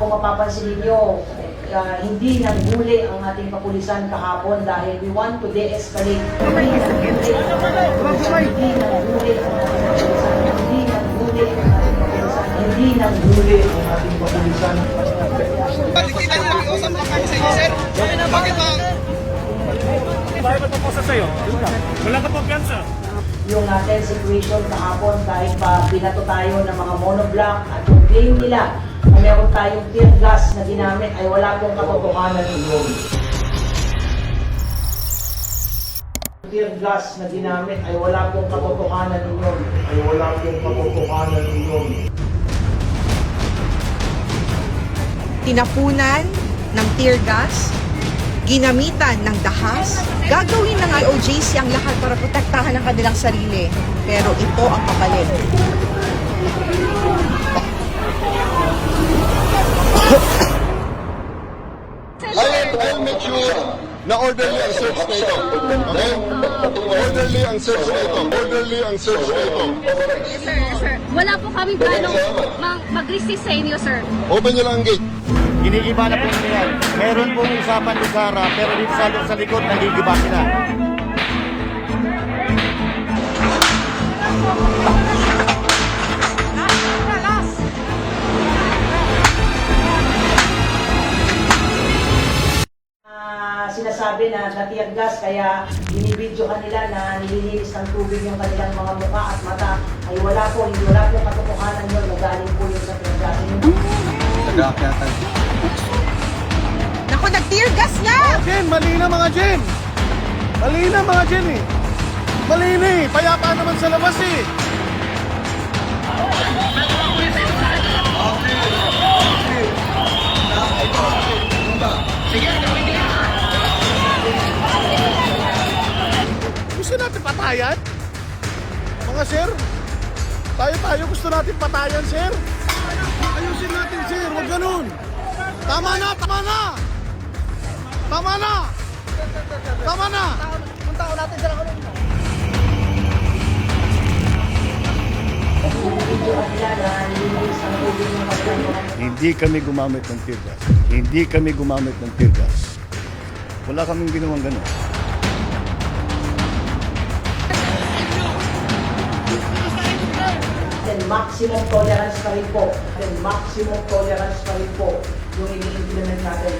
kung mapapansin niyo, hindi nanghuli ang ating kapulisan kahapon dahil we want to de-escalate. Hindi nanghuli ang ating kapulisan. Hindi nanghuli ang ating kapulisan. Kita nyo nakiusap na kayo sa inyo, sir. Bakit ba? Bakit ba po sa sayo? Wala ka pong piyansa. Yung ating situation kahapon kahit pa binato tayo ng mga monoblock at yung claim nila na meron tayong tear gas na ginamit ay wala pong katotohanan yun. Tear gas na ginamit ay wala pong katotohanan yun. Tinapunan ng tear gas, ginamitan ng dahas, gagawin ng IOJC ang lahat para protektahan ang kanilang sarili. Pero ito ang kapalit. I'll make sure na orderly ang search na ito. Okay? Orderly ang search na ito. Orderly ang search na ito. Sir, wala po kami plano mag-resist sa inyo, sir. Open nyo lang ang gate. Ginigiba na po nila yan. Meron pong usapan ni Sara, pero dito sa likod, nagigiba sila. Sinasabi na tear gas kaya binibidyohan nila na nililinis ng tubig yung kanilang mga mukha at mata ay wala po katotohanan yun na galing po yun sa tear gas. Naku, nag-tear gas na! Jen, mali na mga Jen! Mali na mga Jen eh! Mali na eh! Payapa naman sa labas eh! Gusto natin patayan? Mga sir? Tayo gusto natin patayan, sir? Ayusin natin, sir. Huwag ganun. Tama na! Tama na! Tama na! Tama na! Ang tao natin sa lakulong. Hindi kami gumamit ng tear gas. Hindi kami gumamit ng tear gas. Wala kaming ginawang gano'n. Then maximum tolerance pa rin po. Then maximum tolerance pa rin po yung ini-implement natin.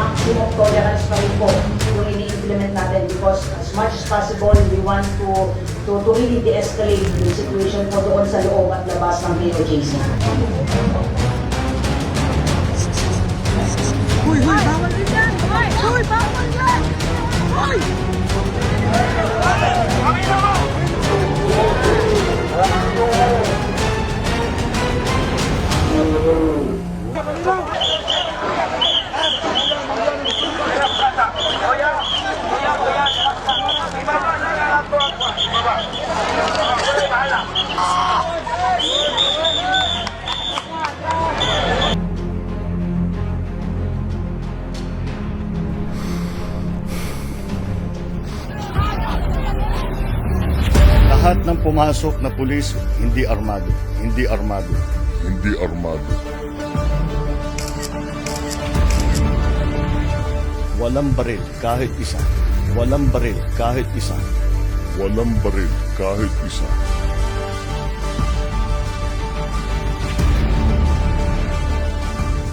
Maximum tolerance pa rin po yung ini-implement natin because as much as possible, we want to really de-escalate the situation po doon sa loob at labas ng POJC. Uy, bawal din yan! Uy, bawal yan! Uy! Lahat ng pumasok na pulis, hindi armado. Hindi armado. Hindi armado. Walang baril kahit isa. Walang baril kahit isa. Walang baril kahit isa.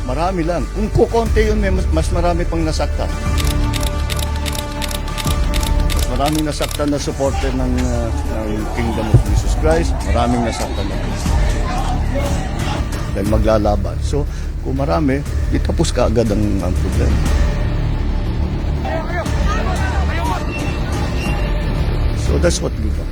Marami lang. Kung kukonti yun, mas marami pang nasaktan. Mas maraming nasaktan na supporter ng Kingdom of Jesus Christ. Maraming nasaktan na. Dahil maglalaban. So, kung marami, di tapos ka agad ang problema. So that's what we do.